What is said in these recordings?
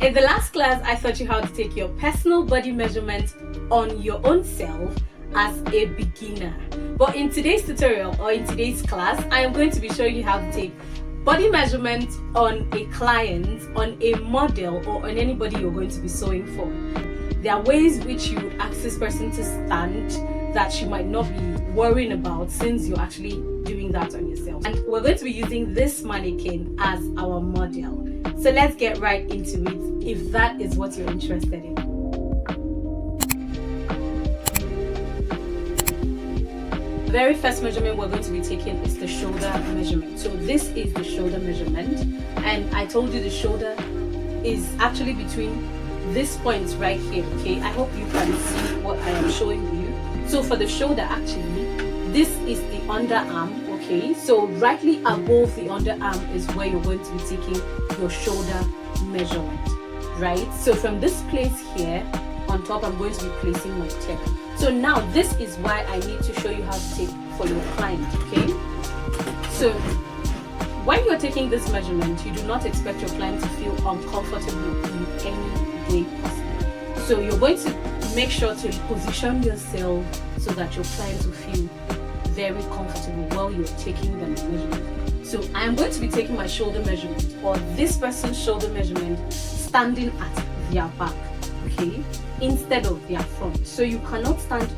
In the last class, I taught you how to take your personal body measurement on your own self as a beginner. But in today's tutorial or in today's class, I am going to be showing you how to take body measurement on a client, on a model, or on anybody you're going to be sewing for. There are ways which you ask this person to stand that you might not be worrying about since you're actually doing that on yourself. And we're going to be using this mannequin as our model. So let's get right into it if that is what you're interested in. The very first measurement we're going to be taking is the shoulder measurement. So this is the shoulder measurement, and I told you the shoulder is actually between this point right here. Okay, I hope you can see what I am showing you. So for the shoulder, actually this is the underarm. Okay, so rightly above the underarm is where you're going to be taking your shoulder measurement, right? So from this place here on top, I'm going to be placing my tape. So now this is why I need to show you how to take for your client. Okay, so when you're taking this measurement, you do not expect your client to feel uncomfortable in any way possible. So you're going to make sure to position yourself so that your client will feel very comfortable while you're taking the measurement. So I am going to be taking my shoulder measurement, or this person's shoulder measurement, standing at their back, okay, instead of their front. So you cannot stand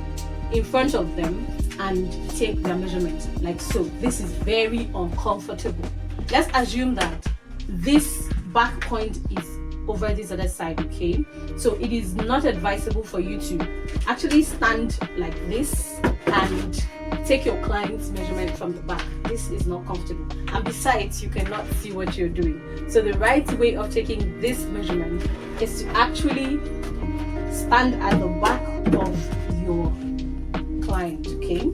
in front of them and take their measurement like so. This is very uncomfortable. Let's assume that this back point is over this other side, okay? So it is not advisable for you to actually stand like this and take your client's measurement from the back. This is not comfortable, and besides, you cannot see what you're doing. So the right way of taking this measurement is to actually stand at the back of your client, okay?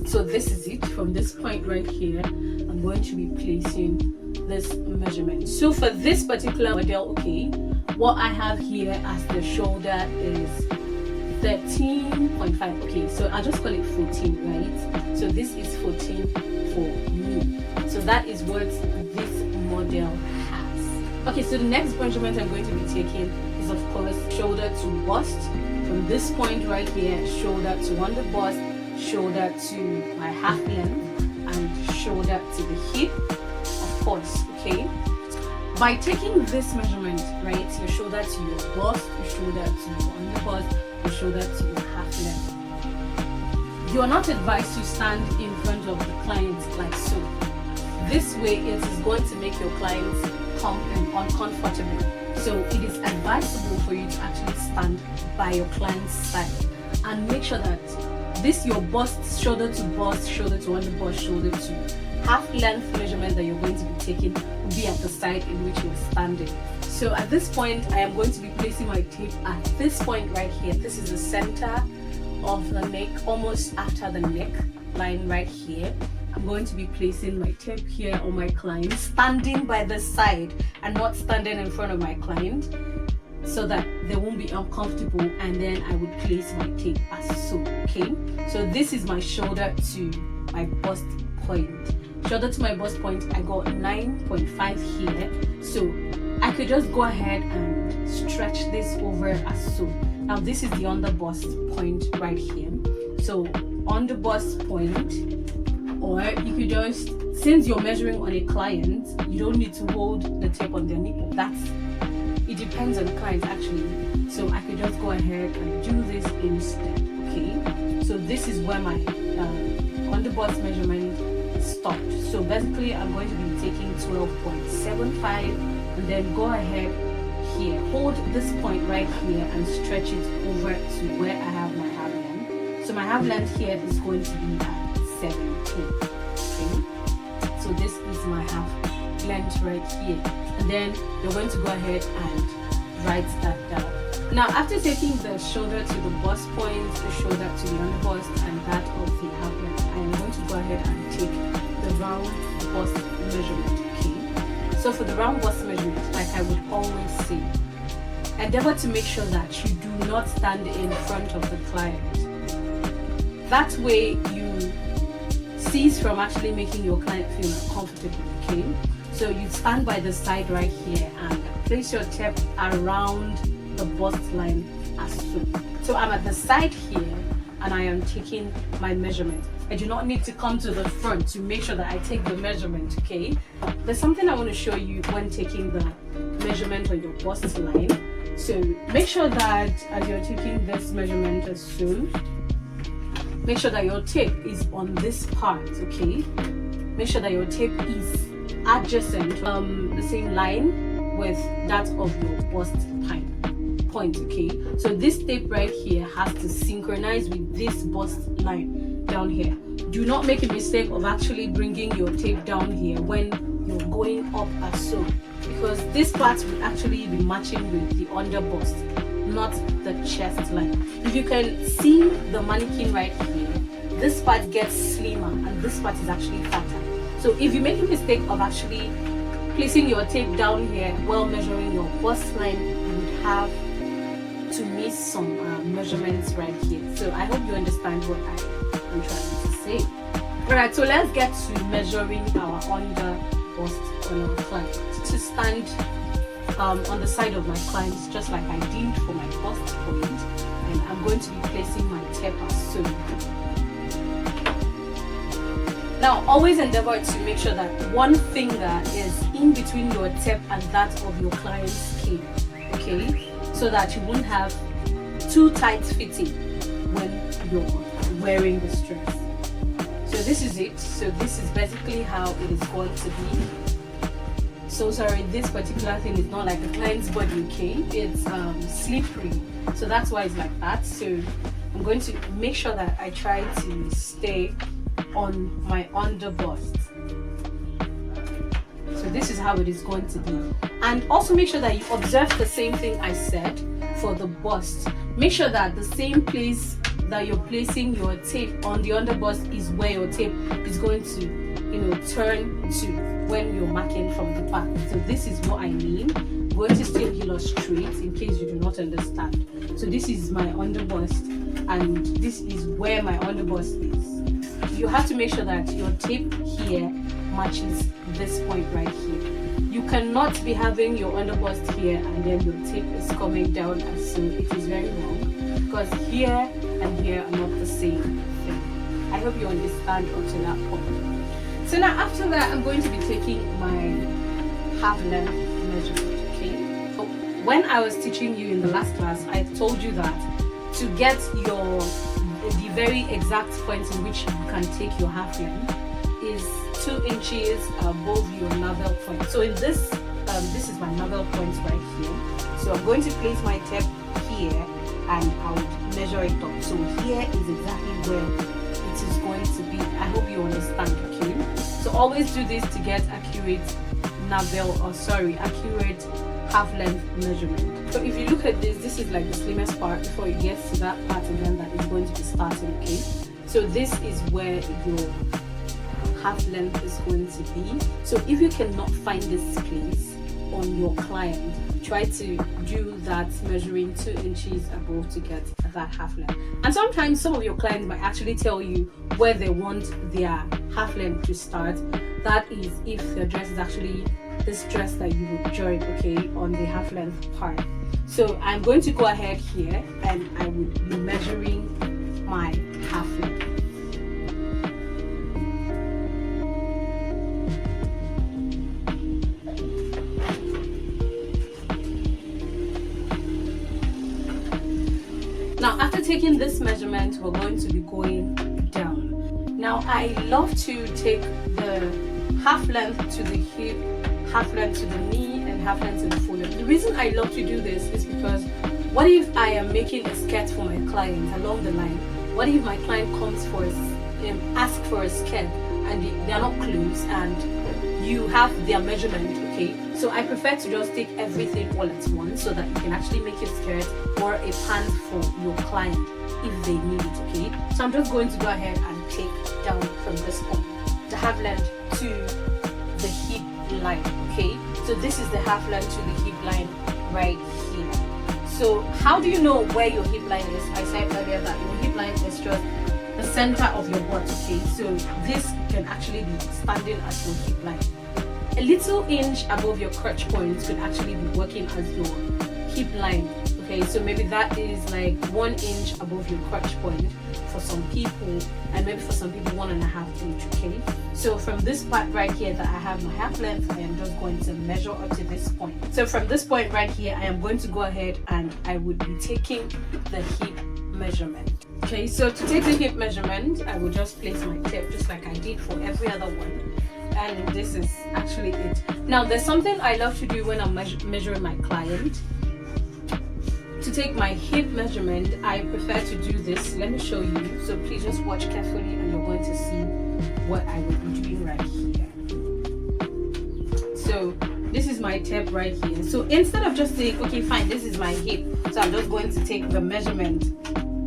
So this is it. From this point right here, I'm going to be placing this measurement. So for this particular model, okay, what I have here as the shoulder is 13.5. okay, so I'll just call it 14, right? So this is 14 for me. So that is what this model has. Okay, so the next measurement I'm going to be taking is, of course, shoulder to bust. From this point right here, shoulder to under bust, shoulder to my half length, and shoulder to the hip, of course, okay? By taking this measurement, right, your shoulder to your bust, your shoulder to your under bust, your shoulder to your half length, you are not advised to stand in front of the client like so. This way it is going to make your clients uncomfortable. So it is advisable for you to actually stand by your client's side and make sure that this your bust, shoulder to under bust, shoulder to half length measurement that you're going to be taking will be at the side in which you're standing. So at this point, I am going to be placing my tape at this point right here. This is the center of the neck, almost after the neck line right here. I'm going to be placing my tape here on my client, standing by the side and not standing in front of my client, so that they won't be uncomfortable, and then I would place my tape as so, okay? So this is my shoulder to my bust point. Shoulder to my bust point, I got 9.5 here. So I could just go ahead and stretch this over as so. Now this is the under bust point right here. So on the bust point, or you could just, since you're measuring on a client, you don't need to hold the tape on their nipple. It depends on the client actually. So I could just go ahead and do this instead, okay? So this is where my under bust measurement stopped. So basically I'm going to be taking 12.75 and then go ahead here, hold this point right here and stretch it over to where I have my half length. So my half length here is going to be at 17, okay? So this is my half length right here, and then you're going to go ahead and write that down. Now after taking the shoulder to the bust point, the shoulder to the under bust, and that of the half length, I am going to go ahead and take the round bust measurement, okay? So for the round bust measurement, like I would always say, endeavor to make sure that you do not stand in front of the client. That way you cease from actually making your client feel uncomfortable, okay? So you stand by the side right here and place your tape around the bust line as so. So I'm at the side here and I am taking my measurement. I do not need to come to the front to make sure that I take the measurement, okay? There's something I want to show you when taking the measurement on your bust line. So make sure that as you're taking this measurement as so, make sure that your tape is on this part, okay? Make sure that your tape is adjacent, the same line with that of your bust point, okay? So this tape right here has to synchronize with this bust line down here. Do not make a mistake of actually bringing your tape down here when you're going up as so, because this part will actually be matching with the under bust, not the chest line. If you can see the mannequin right here, this part gets slimmer and this part is actually fatter. So if you make a mistake of actually placing your tape down here while measuring your bust line, you would have to miss some measurements right here. So I hope you understand what I'm trying to say. Alright, so let's get to measuring our under bust on our client. To stand on the side of my client, just like I did for my bust point, and I'm going to be placing my tape as so. Now, always endeavor to make sure that one finger is in between your tape and that of your client's skin, okay? So that you won't have too tight fitting when you're wearing this dress. So this is it. So this is basically how it is going to be. So sorry, this particular thing is not like the client's body, okay? It's slippery, so that's why it's like that. So I'm going to make sure that I try to stay on my under bust. So this is how it is going to be. And also make sure that you observe the same thing I said for the bust. Make sure that the same place that you're placing your tape on the under bust is where your tape is going to, turn to when you're marking from the back. So this is what I mean. I'm going to still illustrate in case you do not understand. So this is my under bust and this is where my under bust is. You have to make sure that your tape here matches this point right here. You cannot be having your under bust here and then your tape is coming down as so. It is very wrong because here and here are not the same thing. I hope you understand up to that point. So now after that, I'm going to be taking my half length measurement, okay? So when I was teaching you in the last class, I told you that to get the very exact point in which you can take your half length is 2 inches above your navel point. So in this is my navel point right here. So I'm going to place my tape here and I would measure it up. So here is exactly where it is going to be. I hope you understand, okay? So always do this to get accurate accurate half length measurement. So if you look at this is like the slimmest part before it gets to that part again that is going to be starting, okay? So this is where your half length is going to be. So if you cannot find this place on your client, try to do that measuring 2 inches above to get that half length. And sometimes some of your clients might actually tell you where they want their half length to start. That is if the dress is actually this dress that you would join, okay, on the half length part. So I'm going to go ahead here and I would be measuring my half length. Now after taking this measurement, we're going to be going down. Now I love to take the half length to the hip, half length to the knee, and half length to the shoulder. The reason I love to do this is because what if I am making a skirt for my client along the line? What if my client comes for ask for a skirt and they are not close and you have their measurement, okay? So I prefer to just take everything all at once so that you can actually make a skirt or a pant for your client if they need it, okay? So I'm just going to go ahead and take down from this point the half length to the hip line, okay? So this is the half length to the hip line right here. So how do you know where your hip line is? I said earlier that your hip line is just the center of your butt, okay? So this can actually be standing at your hip line. a little inch above your crotch point could actually be working as your hip line. Okay, so maybe that is like 1 inch above your crotch point for some people, and maybe for some people 1.5 inch. Okay, so from this part right here that I have my half length, I am just going to measure up to this point. So from this point right here, I am going to go ahead and I would be taking the hip measurement. Okay, so to take the hip measurement, I will just place my tape just like I did for every other one, and this is actually it. Now there's something I love to do when I'm measuring my client. To take my hip measurement, I prefer to do this. Let me show you. So please just watch carefully and you're going to see what I will be doing right here. So this is my tape right here. So instead of just saying, okay, fine, this is my hip, so I'm just going to take the measurement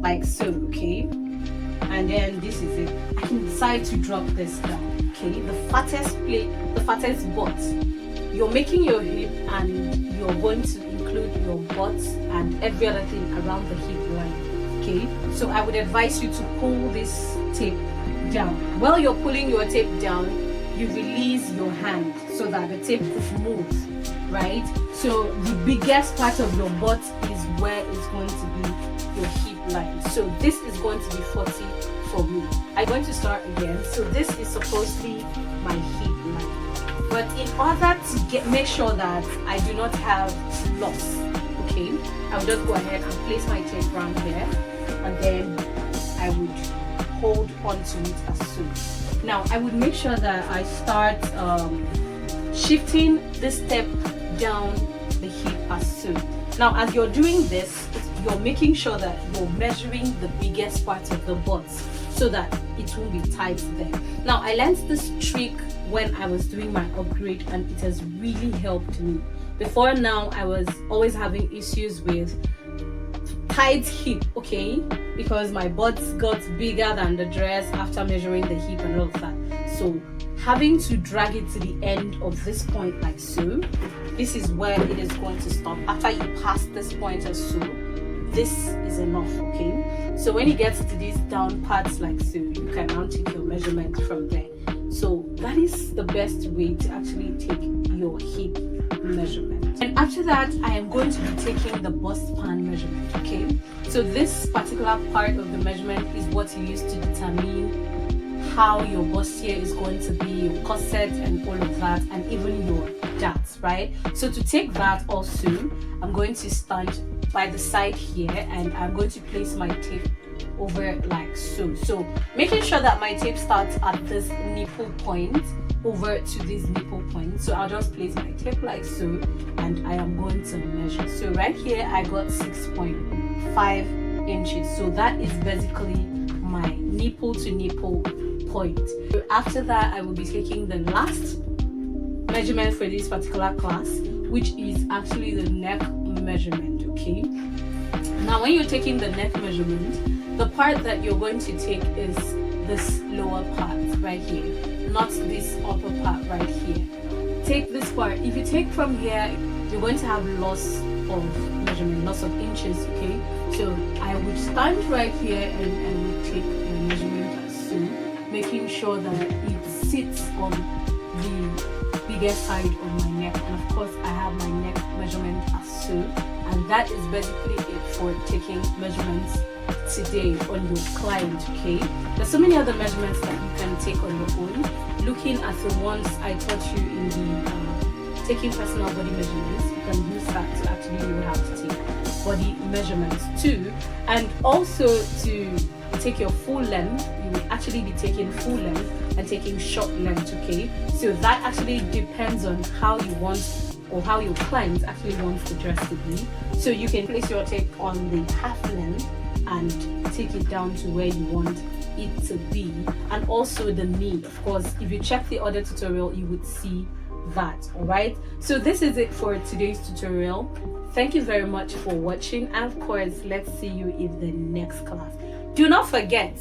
like so, okay? And then this is it. I can decide to drop this down, okay? The fattest butt. You're making your hip and you're going to include your butt and every other thing around the hip line. Okay, so I would advise you to pull this tape down. While you're pulling your tape down, you release your hand so that the tape could move, right? So the biggest part of your butt is where it's going to be your hip line. So this is going to be 40 for me. I'm going to start again. So this is supposed to be my hip line. But in order to make sure that I do not have loss, okay, I will just go ahead and place my tape around here, and then I would hold onto it as so. Now I would make sure that I start shifting this tape down the hip as so. Now as you're doing this, you're making sure that you're measuring the biggest part of the butt so that it won't be tight there. Now I learned this trick when I was doing my upgrade, and it has really helped me. Before now, I was always having issues with tight hip, okay, because my butt got bigger than the dress after measuring the hip and all of that. So having to drag it to the end of this point like so, this is where it is going to stop. After you pass this point or so, this is enough, okay? So when you get to these down parts like so, you can now take your measurement from there. So that is the best way to actually take your hip measurement. And after that, I am going to be taking the bust span measurement, okay? So this particular part of the measurement is what you use to determine how your bustier is going to be, your corset and all of that, and even your darts, right? So to take that also, I'm going to stand by the side here and I'm going to place my tape over like so. So making sure that my tape starts at this nipple point over to this nipple point. So I'll just place my tape like so and I am going to measure. So right here I got 6.5 inches. So that is basically my nipple to nipple point. So after that I will be taking the last measurement for this particular class, which is actually the neck measurement, okay? Now when you're taking the neck measurement, the part that you're going to take is this lower part right here, not this upper part right here. Take this part. If you take from here, you're going to have loss of measurement, loss of inches, okay? So I would stand right here and I would take my measurement as so, making sure that it sits on the biggest side of my neck. And of course I have my neck measurement as so, and that is basically it for taking measurements today on your client, okay? There's so many other measurements that you can take on your own. Looking at the ones I taught you in the taking personal body measurements, you can use that to actually know how to take body measurements too. And also to take your full length, you will actually be taking full length and taking short length, okay? So that actually depends on how you want or how your client actually wants the dress to be. So you can place your tape on the half length and take it down to where you want it to be, and also the knee. Of course, if you check the other tutorial, you would see that. All right, so this is it for today's tutorial. Thank you very much for watching, and of course, let's see you in the next class. Do not forget,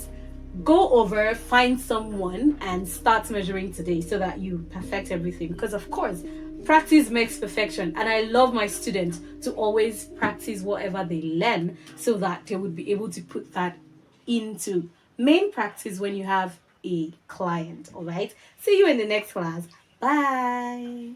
go over, find someone and start measuring today so that you perfect everything, because of course practice makes perfection, and I love my students to always practice whatever they learn so that they would be able to put that into main practice when you have a client. All right, see you in the next class. Bye.